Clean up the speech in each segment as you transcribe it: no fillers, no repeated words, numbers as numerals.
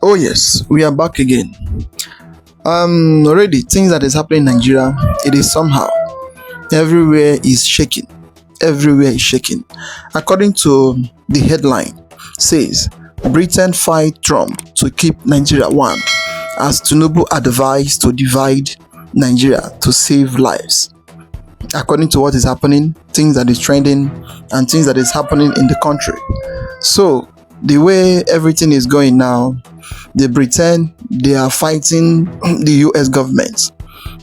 Oh yes, we are back again. Already things that is happening in Nigeria, it is somehow everywhere is shaking. Everywhere is shaking. According to the headline, says Britain fight Trump to keep Nigeria one, as Tinubu advised to divide Nigeria to save lives. According to what is happening, things that is trending, and things that is happening in the country. So the way everything is going now, the Britain, they are fighting the US government.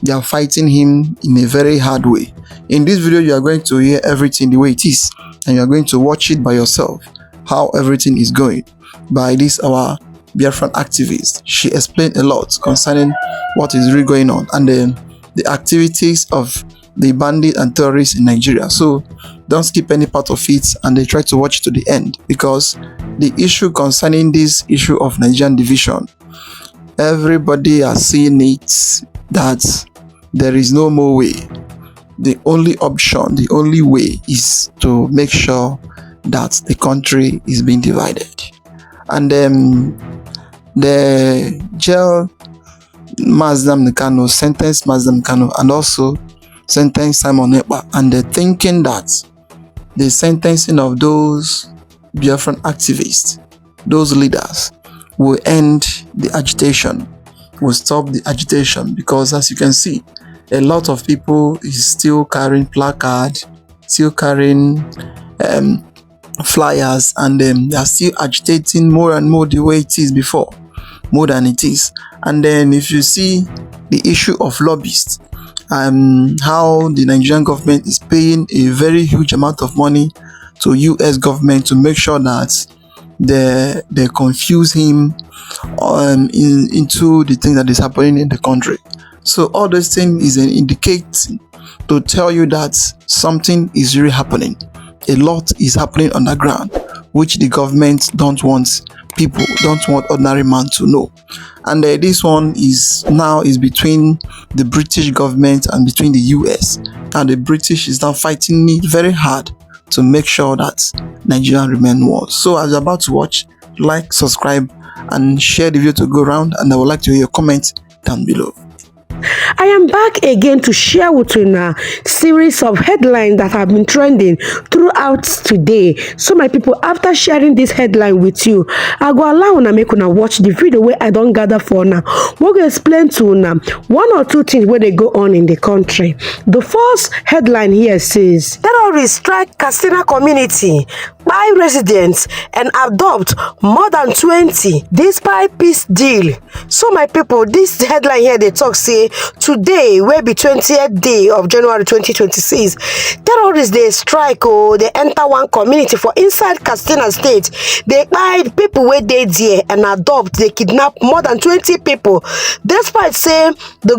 They are fighting him in a very hard way. In this video, you are going to hear everything the way it is, and you are going to watch it by yourself, how everything is going by this our Biafran activist. She explained a lot concerning what is really going on and then the activities of the bandits and terrorists in Nigeria. So don't skip any part of it, and they try to watch it to the end, because the issue concerning this issue of Nigerian division, everybody has seen it that there is no more way. The only option, the only way is to make sure that the country is being divided. And the jail Mazdam Nkano sentenced Mazdam Nkano and also sentenced Simon Ekpa, and they're thinking that the sentencing of those Biafran activists, those leaders, will end the agitation, will stop the agitation, because as you can see, a lot of people is still carrying placards, still carrying flyers, and they are still agitating more and more the way it is before, more than it is. And then if you see the issue of lobbyists, how the Nigerian government is paying a very huge amount of money to US government to make sure that they confuse him into the thing that is happening in the country. So all those things is an indicator to tell you that something is really happening. A lot is happening underground, which the government don't want ordinary man to know. And this one is between the British government and between the US, and the British is now fighting it very hard to make sure that Nigeria remain one. So as you're about to watch, like, subscribe, and share the video to go around, and I would like to hear your comments down below. I am back again to share with you a series of headlines that have been trending throughout today. So my people, after sharing this headline with you, I go allow una make una watch the video where I don't gather for now. We're going to explain to una one or two things where they go on in the country. The first headline here says, terrorists strike Katsina community, buy residents and adopt more than 20 despite peace deal. So my people, this headline here they talk say today will be 20th day of January 2026. Terrorists they strike they enter one community for inside Katsina state. They buy people where they there and adopt, they kidnap more than 20 people. Despite say the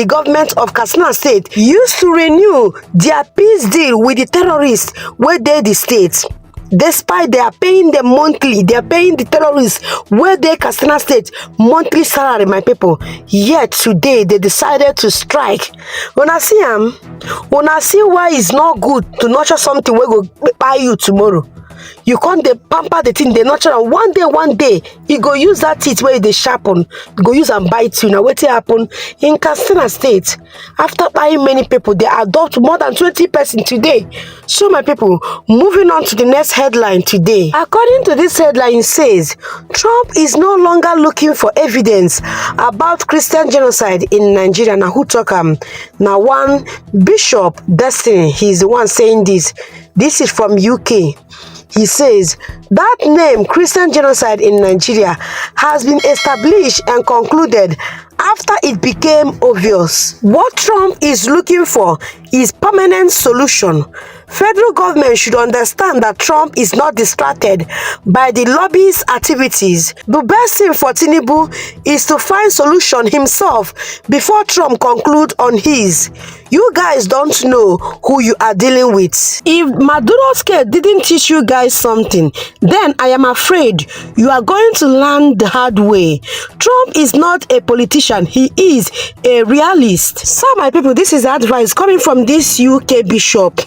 government of Katsina state used to renew their peace deal with the terrorists where they the state. Despite they are paying them monthly, they are paying the terrorists where they Katsina state monthly salary, my people. Yet today they decided to strike. When I see why it's not good to nurture something we go buy you tomorrow. You can't pamper the thing, they nurture, and one day you go use that teeth where they sharpen, you go use and bite you. Now what happen in Katsina state? After buying many people, they adopt more than 20 persons today. So my people, moving on to the next headline today. According to this headline, it says Trump is no longer looking for evidence about Christian genocide in Nigeria. Now who talk now one Bishop Destiny, he's the one saying this. This is from UK. He says that name Christian genocide in Nigeria has been established and concluded after it became obvious. What Trump is looking for is permanent solution. Federal government should understand that Trump is not distracted by the lobbyist activities. The best thing for Tinubu is to find solution himself before Trump conclude on his. You guys don't know who you are dealing with. If Maduro's case didn't teach you guys something, then I am afraid you are going to learn the hard way. Trump is not a politician, he is a realist. So my people, this is advice coming from this UK bishop.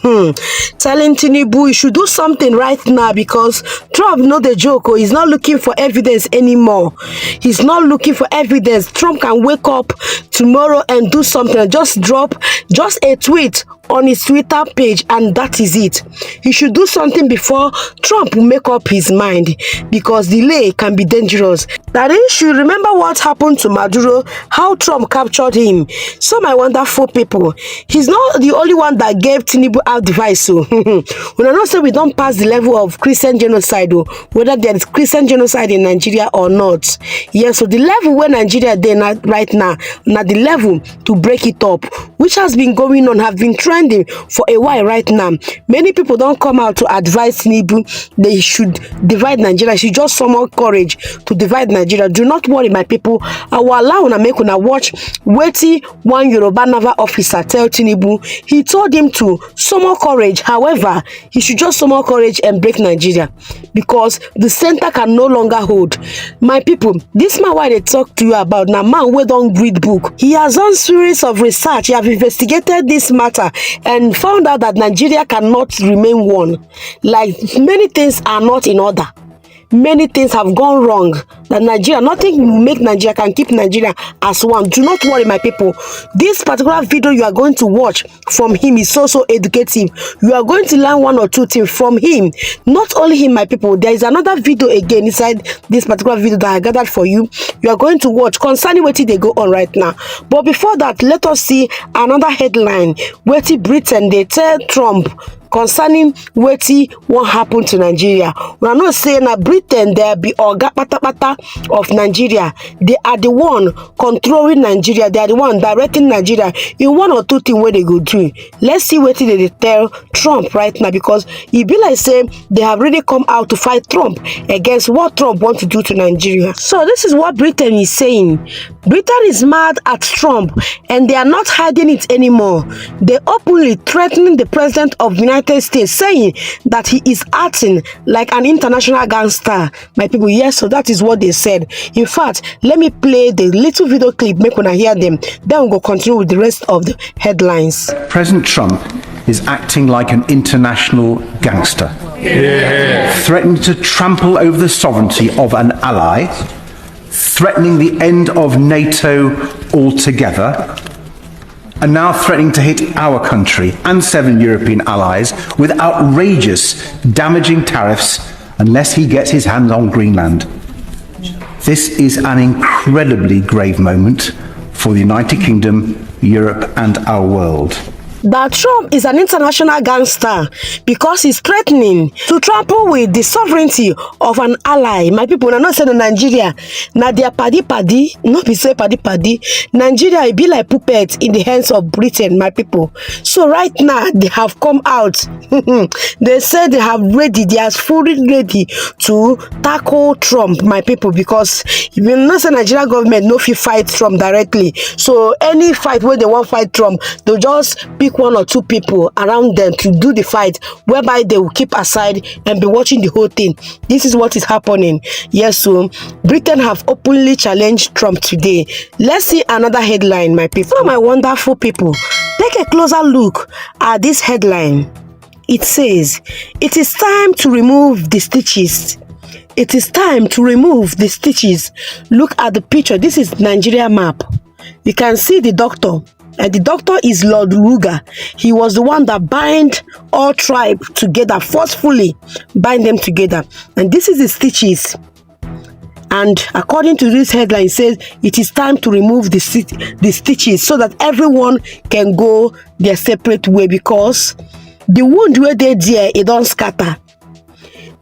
telling Tinubu he should do something right now because Trump not the joke. Oh, he's not looking for evidence anymore. He's not looking for evidence. Trump can wake up tomorrow and do something and just drop just a tweet on his Twitter page, and that is it. He should do something before Trump will make up his mind, because delay can be dangerous. That is, should remember what happened to Maduro, how Trump captured him. So my wonderful people, he's not the only one that gave Tinubu advice. So when I not say we don't pass the level of Christian genocide, whether there is Christian genocide in Nigeria or not. Yes, so the level where Nigeria there right now, not the level to break it up, which has been going on, have been trending for a while right now. Many people don't come out to advise Tinubu they should divide Nigeria. She just summon courage to divide Nigeria. Do not worry, my people. I will allow una make una watch wetin one Yoruba naval officer tell Tinubu. He told him to summon courage. However, he should just summon courage and break Nigeria, because the center can no longer hold. My people, this man why they talk to you about now, man wey don read book. He has done series of research. He have investigated this matter and found out that Nigeria cannot remain one. Like, many things are not in order. Many things have gone wrong. That Nigeria, nothing will make Nigeria, can keep Nigeria as one. Do not worry, my people. This particular video you are going to watch from him is so educative. You are going to learn one or two things from him. Not only him, my people. There is another video again inside this particular video that I gathered for you. You are going to watch concerning what they go on right now. But before that, let us see another headline. Where Britain they tell Trump concerning wetin wan happen to Nigeria. We are not saying that Britain there be oga patapata of Nigeria. They are the one controlling Nigeria. They are the one directing Nigeria in one or two things where they go do. Let's see wetin they tell Trump right now, because e be like say they have really come out to fight Trump against what Trump want to do to Nigeria. So this is what Britain is saying. Britain is mad at Trump, and they are not hiding it anymore. They openly threatening the president of the United States, saying that he is acting like an international gangster. My people, yes, so that is what they said. In fact, let me play the little video clip, make when I hear them, then we'll go continue with the rest of the headlines. President Trump is acting like an international gangster, threatening to trample over the sovereignty of an ally, threatening the end of NATO altogether, and now threatening to hit our country and 7 European allies with outrageous, damaging tariffs unless he gets his hands on Greenland. This is an incredibly grave moment for the United Kingdom, Europe, and our world. That Trump is an international gangster because he's threatening to trample with the sovereignty of an ally. My people are not saying Nigeria. Now they are paddy, not be say paddy. Nigeria will be like puppets in the hands of Britain, my people. So right now they have come out. They said they are fully ready to tackle Trump, my people, because if you know say Nigeria government no fit fight Trump directly. So any fight where they want fight Trump, they'll just pick one or two people around them to do the fight, whereby they will keep aside and be watching the whole thing. This is what is happening. Yes, so Britain have openly challenged Trump today. Let's see another headline, my people. So my wonderful people, take a closer look at this headline. It says, it is time to remove the stitches. It is time to remove the stitches. Look at the picture. This is Nigeria map. You can see the doctor. And the doctor is Lord Ruger. He was the one that bind all tribes together, forcefully bind them together. And this is the stitches. And according to this headline, it says it is time to remove the stitches so that everyone can go their separate way, because the wound where they there, it don't scatter.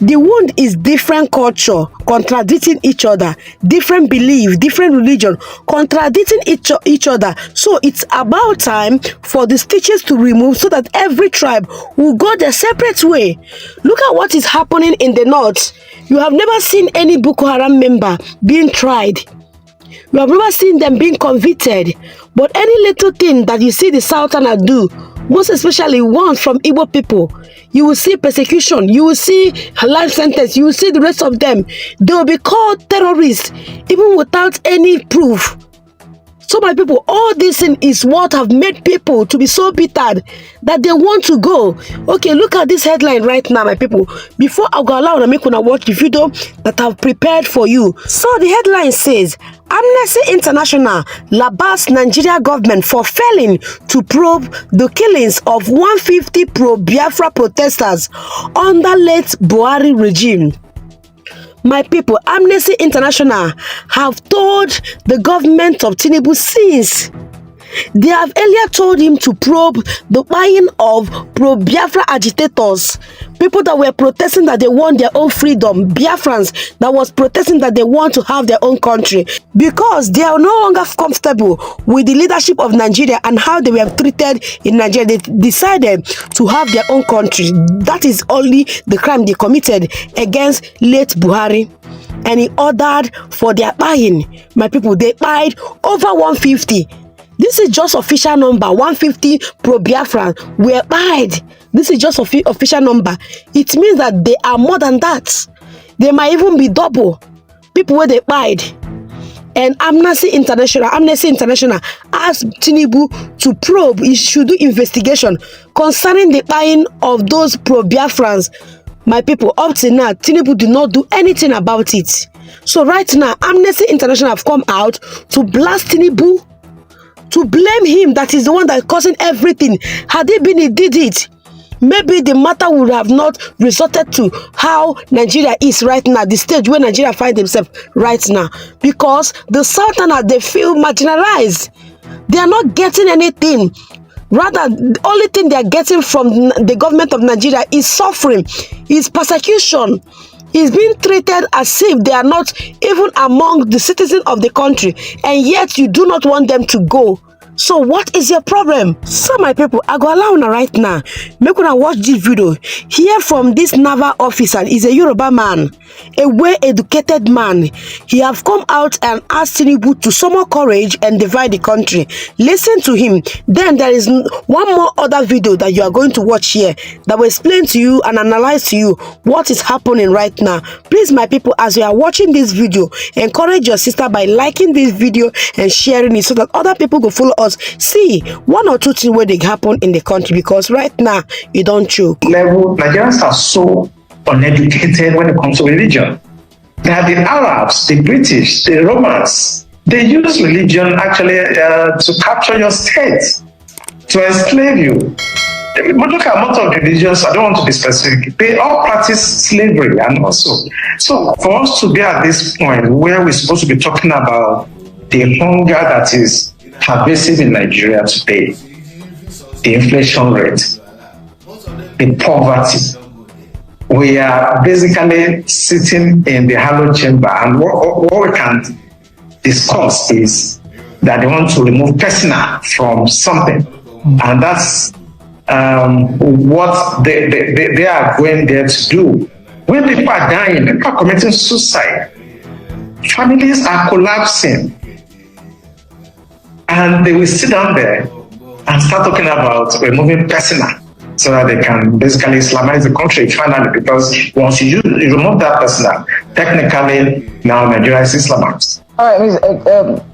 The wound is different culture contradicting each other, different belief, different religion contradicting each other. So it's about time for the stitches to remove so that every tribe will go their separate way. Look at what is happening in the north. You have never seen any Boko Haram member being tried. You have never seen them being convicted. But any little thing that you see the Southerner do, most especially one from Igbo people, you will see persecution, you will see a life sentence, you will see the rest of them. They will be called terrorists even without any proof. So my people, all this thing is what have made people to be so bitter that they want to go. Okay, look at this headline right now, my people. Before I go allow make una watch the video that I've prepared for you. So the headline says, Amnesty International labels Nigeria government for failing to probe the killings of 150 pro-Biafra protesters under late Buhari regime. My people, Amnesty International have told the government of Tinubu since they have earlier told him to probe the buying of pro-Biafra agitators, people that were protesting that they want their own freedom, Biafrans that was protesting that they want to have their own country, because they are no longer comfortable with the leadership of Nigeria and how they were treated in Nigeria. They decided to have their own country. That is only the crime they committed against late Buhari. And he ordered for their buying. My people, they buyed over 150. This is just official number. 150 pro-Biafra were buyed. This is just official number. It means that they are more than that. They might even be double people where they buyed. And Amnesty International asked Tinubu to probe. He should do investigation concerning the buying of those pro-Biafrans. My people, up to now, Tinubu did not do anything about it. So right now, Amnesty International have come out to blast Tinubu, to blame him that is the one that is causing everything. Had it been he did it, maybe the matter would have not resorted to how Nigeria is right now, the stage where Nigeria finds themselves right now. Because the Southerners, they feel marginalized. They are not getting anything. Rather, the only thing they are getting from the government of Nigeria is suffering, is persecution. Is being treated as if they are not even among the citizens of the country, and yet you do not want them to go. So what is your problem? So my people, I go allow una right now. Make una watch this video. Hear from this naval officer. He's a Yoruba man, a well-educated man. He have come out and asked Tinubu to summon courage and divide the country. Listen to him. Then there is one more other video that you are going to watch here that will explain to you and analyze to you what is happening right now. Please, my people, as you are watching this video, encourage your sister by liking this video and sharing it so that other people will follow us. See one or two things where they happen in the country, because right now you don't choke. Level Nigerians are so uneducated when it comes to religion. They are the Arabs, the British, the Romans. They use religion actually to capture your state, to enslave you. But look at most of the religions, I don't want to be specific, they all practice slavery and also. So for us to be at this point where we're supposed to be talking about the hunger that is pervasive in Nigeria today, the inflation rate, the poverty, we are basically sitting in the hollow chamber, and what we can discuss is that they want to remove Katsina from something, and that's what they are going there to do. When people are dying, people are committing suicide, families are collapsing, and they will sit down there and start talking about removing Katsina so that they can basically Islamize the country finally, because once you remove that Katsina, technically now Nigeria is Islamized. All right,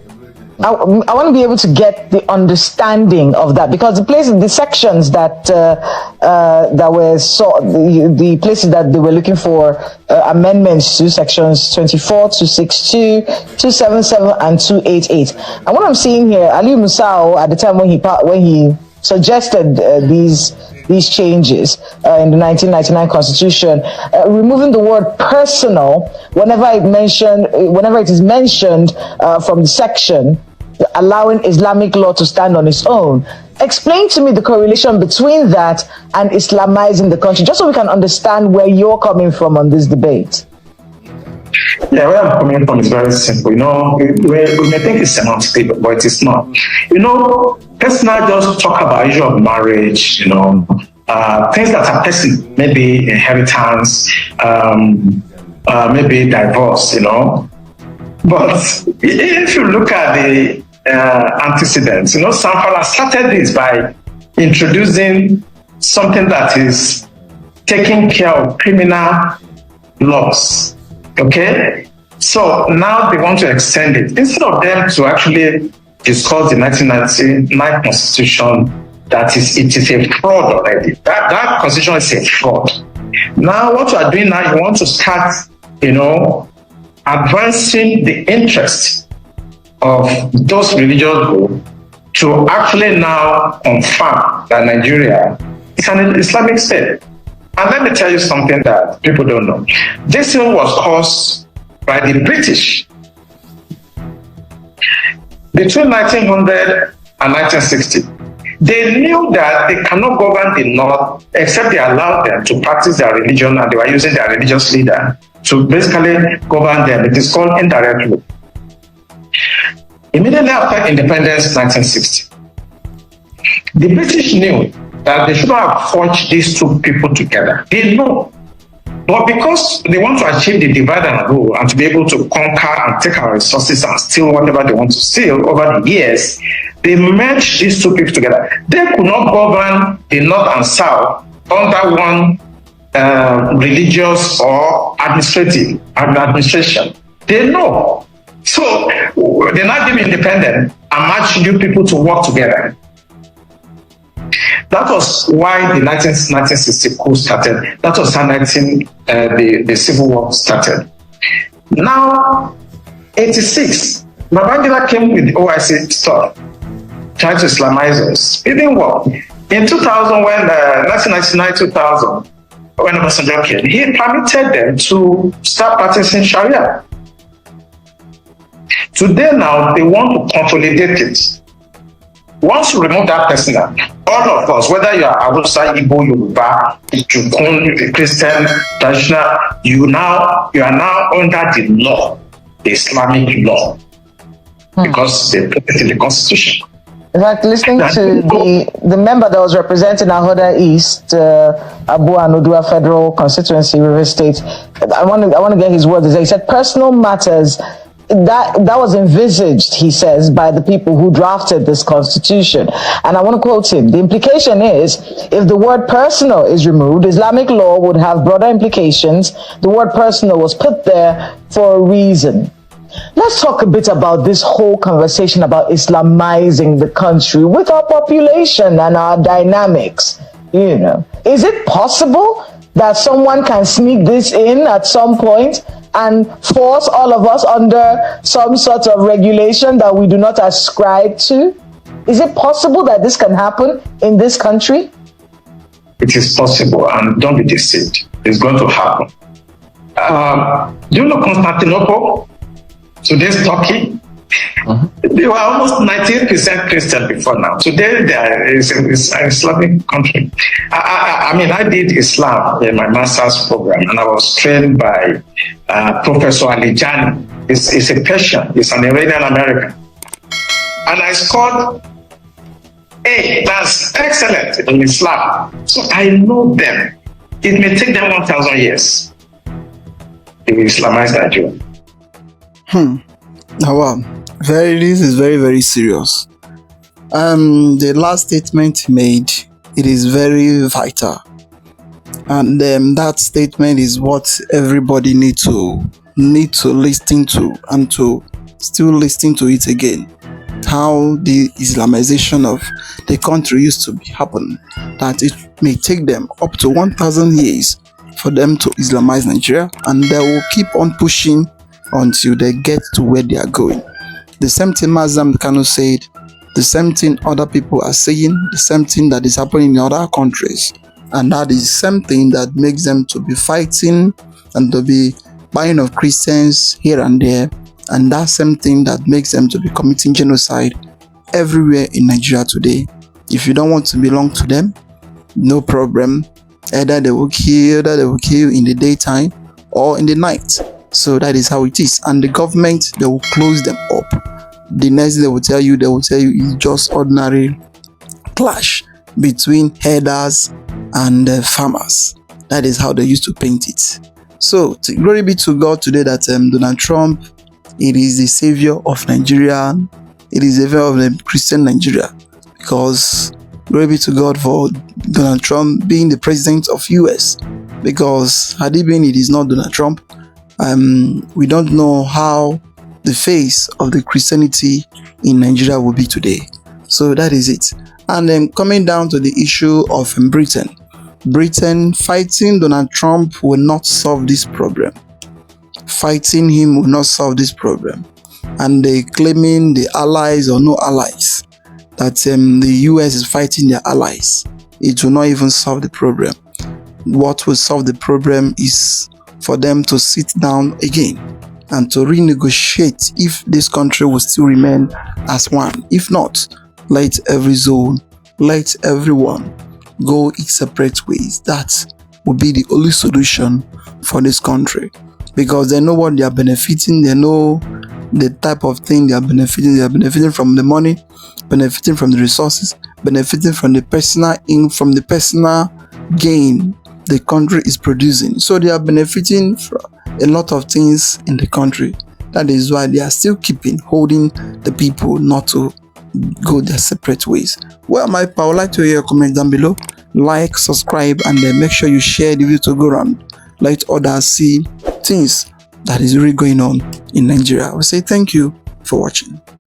I want to be able to get the understanding of that, because the sections that were the places that they were looking for amendments to, sections 24, 262, 277, and 288. And what I'm seeing here, Ali Musao, at the time when he suggested these changes in the 1999 Constitution, removing the word personal whenever it is mentioned from the section allowing Islamic law to stand on its own. Explain to me the correlation between that and Islamizing the country, just so we can understand where you're coming from on this debate. Yeah, where I'm coming from is very simple. You know, we may think it's semantic, but it is not. You know, let's not just talk about issue of marriage, you know, things that are personal, maybe inheritance, maybe divorce, you know. But if you look at the antecedents, you know, Sanfala started this by introducing something that is taking care of criminal laws. Okay, so now they want to extend it instead of them to actually discussed the 1999 Constitution that it is a fraud already. That Constitution is a fraud. Now, what you are doing now, you want to start, advancing the interest of those religious groups to actually now confirm that Nigeria is an Islamic state. And let me tell you something that people don't know. This thing was caused by the British. Between 1900 and 1960, they knew that they cannot govern the North except they allowed them to practice their religion, and they were using their religious leader to basically govern them. It is called indirect rule. Immediately after independence, 1960, the British knew that they should not have forged these two people together. They know. But because they want to achieve the divide and rule and to be able to conquer and take our resources and steal whatever they want to steal over the years, they merged these two people together. They could not govern the North and South under one religious or administration. They know. So they now give independent and match you people to work together. That was why the 1960 coup started. That was how the Civil War started. Now, 86, Babangida came with the OIC stuff, trying to Islamize us. It didn't work. In 2000, when 1999-2000, when Obasanjo came, he permitted them to start practicing Sharia. Today now, they want to consolidate it. Once you remove that person, all of us, whether you are Hausa, Igbo, Yoruba, Jukun, Christian, traditional, you are now under the law, the Islamic law, because they put it in the Constitution. In fact, listening to the member that was representing Ahoda East, Abu Anodua Federal Constituency, River State, I want to get his words. He said personal matters. That was envisaged, he says, by the people who drafted this constitution. And I want to quote him. The implication is, if the word personal is removed, Islamic law would have broader implications. The word personal was put there for a reason. Let's talk a bit about this whole conversation about Islamizing the country with our population and our dynamics. Is it possible that someone can sneak this in at some point and force all of us under some sort of regulation that we do not ascribe to? Is it possible that this can happen in this country? It is possible, and don't be deceived. It's going to happen. Do you know Constantinople? Today's Turkey? They were almost 98% Christian before now. Today, there is an Islamic country. I did Islam in my master's program, and I was trained by Professor Ali Jani. He's a Persian. He's an Iranian American. And I scored A. That's excellent in Islam. So I know them. It may take them 1,000 years. They will Islamize Nigeria. Wow. This is very, very serious. The last statement he made, it is very vital. And that statement is what everybody need to listen to, and to still listen to it again. How the Islamization of the country used to happen, that it may take them up to 1,000 years for them to Islamize Nigeria, and they will keep on pushing until they get to where they are going. The same thing Mazam Kanu said, the same thing other people are saying, the same thing that is happening in other countries. And that is the same thing that makes them to be fighting and to be buying of Christians here and there. And that same thing that makes them to be committing genocide everywhere in Nigeria today. If you don't want to belong to them, no problem. Either they will kill you in the daytime or in the night. So that is how it is. And the government, they will close them up. The next they will tell you it's just ordinary clash between herders and farmers. That is how they used to paint it. So glory be to God today that Donald Trump, it is the savior of Nigeria. It is the savior of the Christian Nigeria. Because glory be to God for Donald Trump being the president of US. Because had it been, it is not Donald Trump. We don't know how the face of the Christianity in Nigeria will be today. So that is it. And then coming down to the issue of Britain fighting Donald Trump will not solve this problem. Fighting him will not solve this problem. And they claiming the allies or no allies, that the US is fighting their allies. It will not even solve the problem. What will solve the problem is for them to sit down again and to renegotiate if this country will still remain as one. If not, let every zone, let everyone go its separate ways. That will be the only solution for this country, because they know what they are benefiting. They know the type of thing they are benefiting. They are benefiting from the money, benefiting from the resources, benefiting from the personal gain the country is producing. So they are benefiting from a lot of things in the country. That is why they are still holding the people not to go their separate ways. Well, my people, I would like to hear your comment down below. Like, subscribe, and then make sure you share the video to go around. Let others see things that is really going on in Nigeria. I will say thank you for watching.